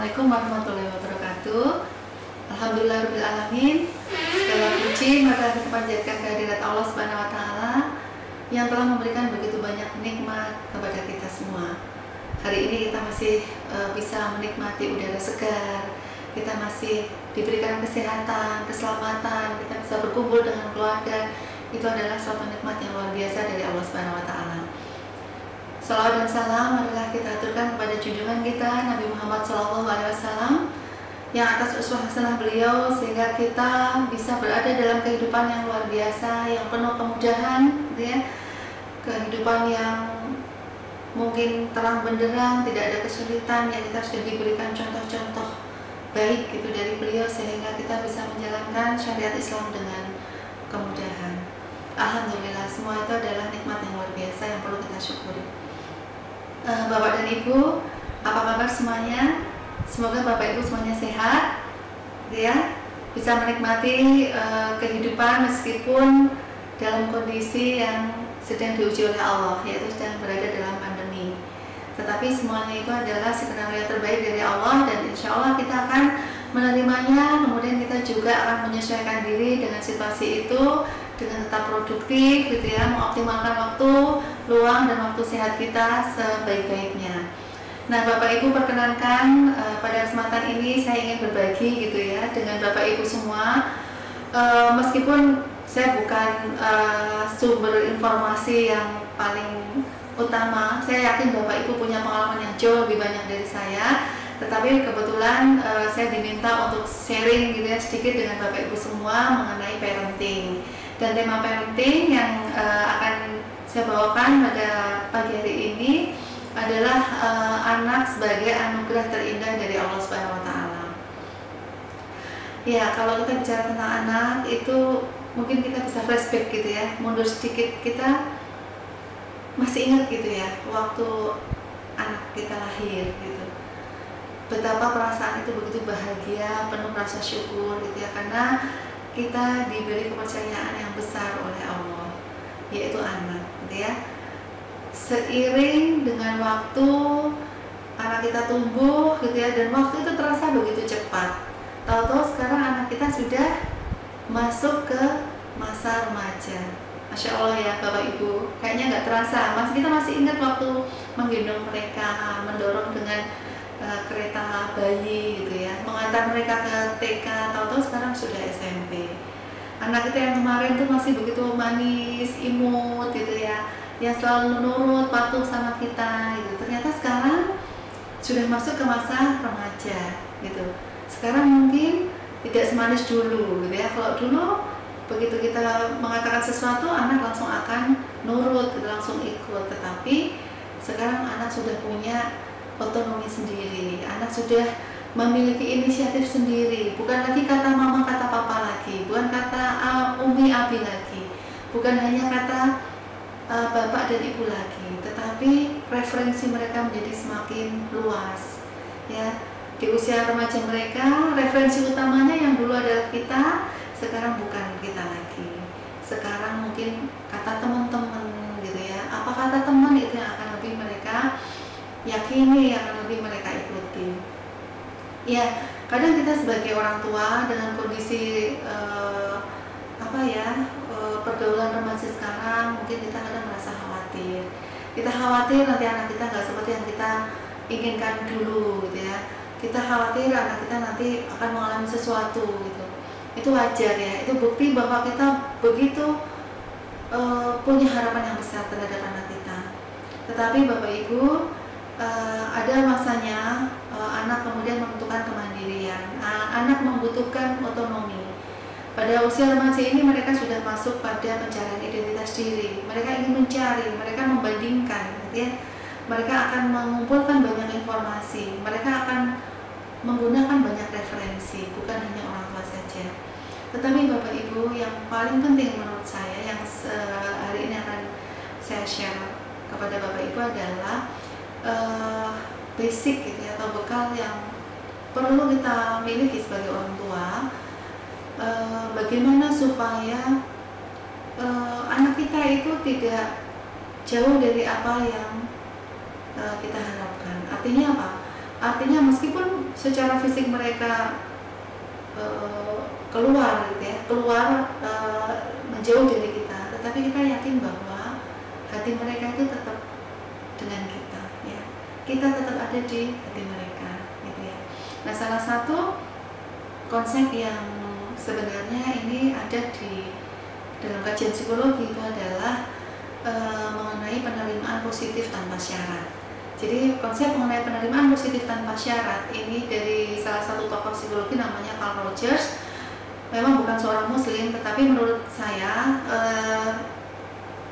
Assalamualaikum warahmatullahi wabarakatuh. Alhamdulillahirrahmanirrahim. Segala puji maka kita panjatkan kehadirat Allah Subhanahu wa Ta'ala yang telah memberikan begitu banyak nikmat kepada kita semua. Hari ini kita masih bisa menikmati udara segar, kita masih diberikan kesehatan, keselamatan, kita bisa berkumpul dengan keluarga. Itu adalah suatu nikmat yang luar biasa dari Allah Subhanahu wa Ta'ala. Salawat dan salam adalah kita aturkan kepada junjungan kita Nabi Muhammad SAW yang atas uswah hasanah beliau sehingga kita bisa berada dalam kehidupan yang luar biasa, yang penuh kemudahan, gitu ya. Kehidupan yang mungkin terang benderang, tidak ada kesulitan, yang kita sudah diberikan contoh-contoh baik gitu dari beliau sehingga kita bisa menjalankan syariat Islam dengan kemudahan. Alhamdulillah, semua itu adalah nikmat yang luar biasa yang perlu kita syukuri. Bapak dan Ibu, apa kabar semuanya? Semoga Bapak Ibu semuanya sehat, ya, bisa menikmati kehidupan meskipun dalam kondisi yang sedang diuji oleh Allah, yaitu sedang berada dalam pandemi. Tetapi semuanya itu adalah skenario terbaik dari Allah dan insya Allah kita akan menerimanya. Kemudian kita juga akan menyesuaikan diri dengan situasi itu dengan tetap produktif, gitu ya, mengoptimalkan waktu luang dan waktu sehat kita sebaik-baiknya. Nah, Bapak Ibu perkenankan pada kesempatan ini saya ingin berbagi gitu ya dengan Bapak Ibu semua. Meskipun saya bukan sumber informasi yang paling utama, saya yakin Bapak Ibu punya pengalaman yang jauh lebih banyak dari saya. Tetapi kebetulan saya diminta untuk sharing gitu ya sedikit dengan Bapak Ibu semua mengenai parenting. Dan tema parenting yang akan saya bawakan pada pagi hari ini adalah anak sebagai anugerah terindah dari Allah Subhanahu wa Ta'ala. Ya, kalau kita bicara tentang anak itu mungkin kita bisa flashback gitu ya, mundur sedikit, kita masih ingat gitu ya waktu anak kita lahir gitu. Betapa perasaan itu begitu bahagia, penuh rasa syukur gitu ya, karena kita diberi kepercayaan yang besar oleh Allah, yaitu anak, gitu ya. Seiring dengan waktu anak kita tumbuh, gitu ya, dan waktu itu terasa begitu cepat. Tahu-tahu sekarang anak kita sudah masuk ke masa remaja. Masya Allah ya Bapak Ibu, kayaknya nggak terasa. Kita masih ingat waktu menggendong mereka, mendorong dengan kereta bayi gitu ya, mengantar mereka ke TK, tahu-tahu sekarang sudah SMP. Anak kita yang kemarin tuh masih begitu manis, imut gitu ya, yang selalu nurut, patuh sama kita gitu. Ternyata sekarang sudah masuk ke masa remaja gitu. Sekarang mungkin tidak semanis dulu gitu ya. Kalau dulu begitu kita mengatakan sesuatu, anak langsung akan nurut, langsung ikut. Tetapi sekarang anak sudah punya otonomi sendiri, anak sudah memiliki inisiatif sendiri, bukan lagi kata mama kata papa lagi, bukan kata umi abi lagi, bukan hanya kata bapak dan ibu lagi, tetapi preferensi mereka menjadi semakin luas ya. Di usia remaja mereka, referensi utamanya yang dulu adalah kita, sekarang bukan kita lagi. Sekarang mungkin kata teman-teman gitu ya, apa kata teman itu yang akan lebih mereka yakini, yang lebih mereka ikuti. Ya, kadang kita sebagai orang tua dengan kondisi pergaulan remaja sekarang, mungkin kita kadang merasa khawatir. Kita khawatir nanti anak kita nggak seperti yang kita inginkan dulu, gitu ya. Kita khawatir anak kita nanti akan mengalami sesuatu, gitu. Itu wajar ya. Itu bukti bahwa kita begitu punya harapan yang besar terhadap anak kita. Tetapi Bapak Ibu, ada masanya anak kemudian menentukan kemandirian, anak membutuhkan otonomi. Pada usia remaja ini mereka sudah masuk pada pencarian identitas diri. Mereka ingin mencari, mereka membandingkan, gitu ya. Mereka akan mengumpulkan banyak informasi, mereka akan menggunakan banyak referensi, bukan hanya orang tua saja. Tetapi Bapak Ibu, yang paling penting menurut saya yang hari ini akan saya share kepada Bapak Ibu adalah basic gitu ya, atau bekal yang perlu kita miliki sebagai orang tua. Bagaimana supaya anak kita itu tidak jauh dari apa yang kita harapkan. Artinya apa? Artinya meskipun secara fisik mereka keluar gitu ya, menjauh dari kita, tetapi kita yakin bahwa hati mereka itu tetap dengan kita ya. Kita tetap ada di hati mereka gitu ya. Nah, salah satu konsep yang sebenarnya ini ada di dalam kajian psikologi itu adalah mengenai penerimaan positif tanpa syarat. Jadi konsep mengenai penerimaan positif tanpa syarat ini dari salah satu tokoh psikologi namanya Carl Rogers. Memang bukan seorang muslim, tetapi menurut saya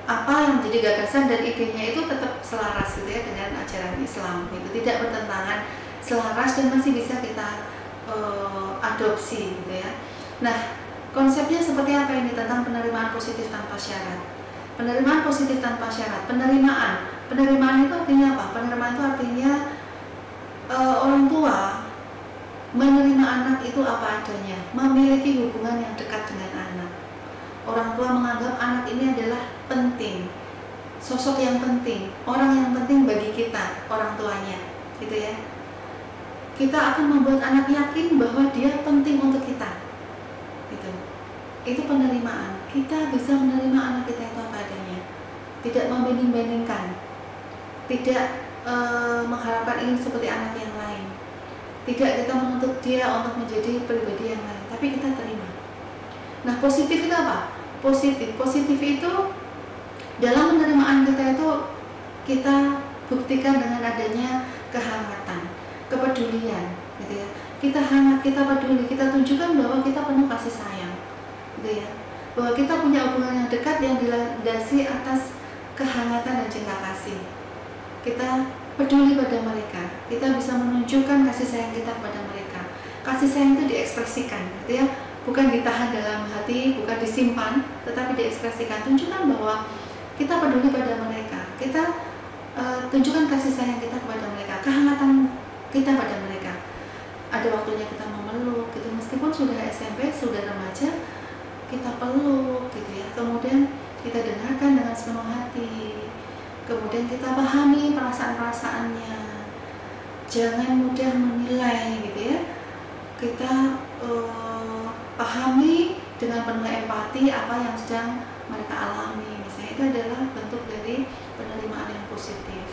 apa yang menjadi gagasan dan idenya itu tetap selaras gitu ya dengan ajaran Islam gitu, tidak bertentangan, selaras dan masih bisa kita adopsi gitu ya. Nah, konsepnya seperti apa ini tentang penerimaan positif tanpa syarat? Penerimaan positif tanpa syarat, penerimaan itu artinya apa? Penerimaan itu artinya orang tua menerima anak itu apa adanya, memiliki hubungan yang dekat dengan anak. Orang tua menganggap anak ini adalah penting, sosok yang penting, orang yang penting bagi kita, orang tuanya, gitu ya. Kita akan membuat anak yakin bahwa dia penting untuk kita, gitu. Itu penerimaan. Kita bisa menerima anak kita itu apa adanya, tidak membanding-bandingkan, tidak mengharapkan ingin seperti anak yang lain, tidak kita menuntut dia untuk menjadi pribadi yang lain, tapi kita terima. Nah, positif itu apa? Positif itu dalam penerimaan kita itu kita buktikan dengan adanya kehangatan, kepedulian, gitu ya. Kita hangat, kita peduli, kita tunjukkan bahwa kita penuh kasih sayang, gitu ya. Bahwa kita punya hubungan yang dekat yang dilandasi atas kehangatan dan cinta kasih. Kita peduli pada mereka, kita bisa menunjukkan kasih sayang kita kepada mereka. Kasih sayang itu diekspresikan, gitu ya. Bukan ditahan dalam hati, bukan disimpan, tetapi diekspresikan. Tunjukkan bahwa kita peduli pada mereka, kita tunjukkan kasih sayang kita kepada mereka, kehangatan kita pada mereka. Ada waktunya kita memeluk, gitu. Meskipun sudah SMP, sudah remaja, kita peluk, gitu ya. Kemudian kita dengarkan dengan sepenuh hati. Kemudian kita pahami perasaan-perasaannya. Jangan mudah menilai, gitu ya. Kita pahami dengan penuh empati apa yang sedang mereka alami. Misalnya itu adalah bentuk dari penerimaan yang positif.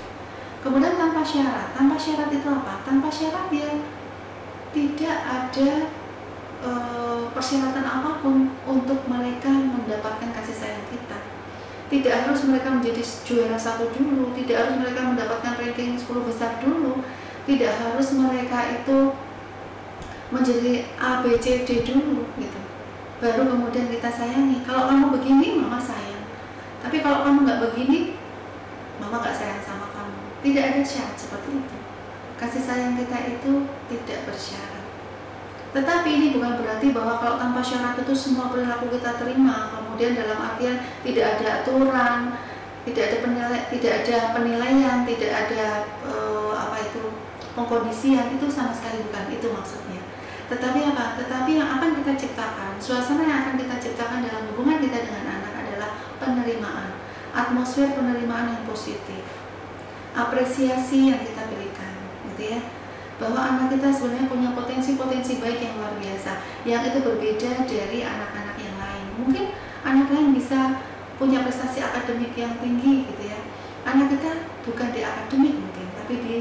Kemudian tanpa syarat. Tanpa syarat itu apa? Tanpa syarat dia tidak ada persyaratan apapun untuk mereka mendapatkan kasih sayang kita. Tidak harus mereka menjadi juara 1 dulu, tidak harus mereka mendapatkan ranking 10 besar dulu, tidak harus mereka itu menjadi A, B, C, D dulu gitu. Baru kemudian kita sayangi. Kalau kamu begini, mama sayang. Tapi kalau kamu nggak begini, mama nggak sayang sama kamu. Tidak ada syarat seperti itu. Kasih sayang kita itu tidak bersyarat. Tetapi ini bukan berarti bahwa kalau tanpa syarat itu semua perilaku kita terima. Kemudian dalam artian tidak ada aturan, tidak ada penilaian, tidak ada pengkondisian. Itu sama sekali bukan itu maksudnya. Tetapi apa? Tetapi yang akan kita ciptakan, suasana yang akan kita ciptakan dalam hubungan kita dengan anak adalah penerimaan, atmosfer penerimaan yang positif, apresiasi yang kita berikan, gitu ya. Bahwa anak kita sebenarnya punya potensi-potensi baik yang luar biasa, yang itu berbeda dari anak-anak yang lain. Mungkin anak lain bisa punya prestasi akademik yang tinggi, gitu ya. Anak kita bukan di akademik mungkin, tapi di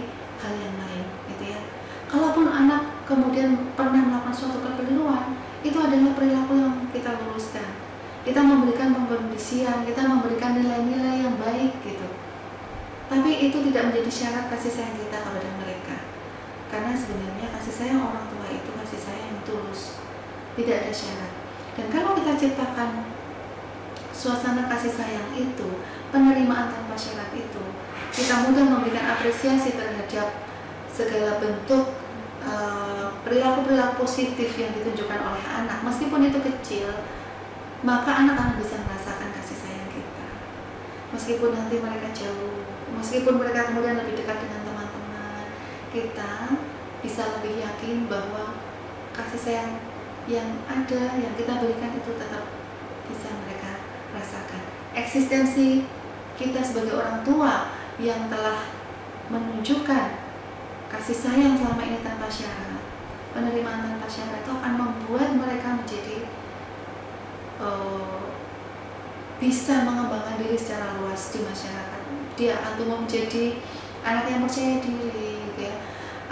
hal yang lain, gitu ya. Kalaupun anak kemudian pernah melakukan suatu kekeliruan, itu adalah perilaku yang kita luruskan. Kita memberikan pengkondisian, kita memberikan nilai-nilai yang baik gitu. Tapi itu tidak menjadi syarat kasih sayang kita kepada mereka. Karena sebenarnya kasih sayang orang tua itu kasih sayang yang tulus, tidak ada syarat. Dan kalau kita ciptakan suasana kasih sayang itu, penerimaan tanpa syarat itu, kita mudah memberikan apresiasi terhadap segala bentuk perilaku-perilaku positif yang ditunjukkan oleh anak, meskipun itu kecil, maka anak akan bisa merasakan kasih sayang kita. Meskipun nanti mereka jauh, meskipun mereka kemudian lebih dekat dengan teman-teman, kita bisa lebih yakin bahwa kasih sayang yang ada, yang kita berikan itu tetap bisa mereka rasakan. Eksistensi kita sebagai orang tua yang telah menunjukkan kasih sayang selama ini tanpa syarat, penerimaan tanpa syarat itu akan membuat mereka menjadi bisa mengembangkan diri secara luas di masyarakat. Dia akan tumbuh menjadi anak yang percaya diri, gitu ya,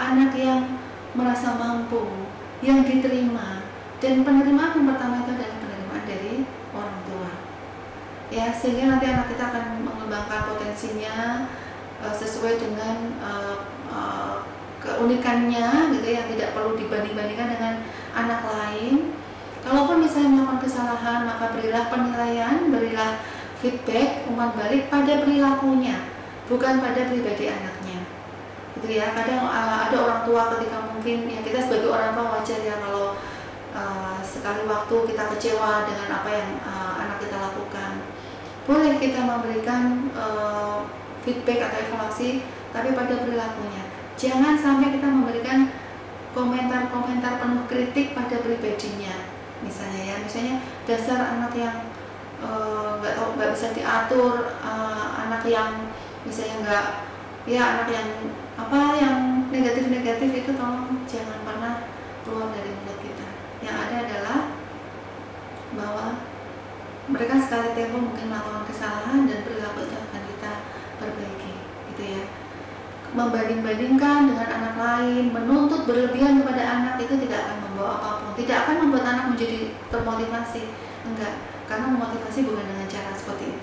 anak yang merasa mampu, yang diterima. Dan penerimaan yang pertama itu adalah penerimaan dari orang tua, ya, sehingga nanti anak kita akan mengembangkan potensinya sesuai dengan keunikannya, gitu, yang tidak perlu dibanding-bandingkan dengan anak lain. Kalaupun misalnya melakukan kesalahan, maka berilah penilaian, berilah feedback, umpan balik pada perilakunya, bukan pada pribadi anaknya. Gitu ya. Kadang ada orang tua ketika mungkin ya kita sebagai orang tua wajar ya kalau sekali waktu kita kecewa dengan apa yang anak kita lakukan. Boleh kita memberikan feedback atau evaluasi, tapi pada perilakunya. Jangan sampai kita memberikan komentar-komentar penuh kritik pada pribadinya. Misalnya dasar anak yang nggak bisa diatur, anak yang misalnya anak yang yang negatif itu tolong jangan pernah keluar dari mulut kita. Yang ada adalah bahwa mereka sekali tempo mungkin melakukan kesalahan dan perilaku itu akan kita perbaiki, gitu ya. Membanding-bandingkan dengan anak lain, menuntut berlebihan kepada anak itu tidak akan membawa apapun, tidak akan membuat anak menjadi termotivasi, enggak, karena memotivasi bukan dengan cara seperti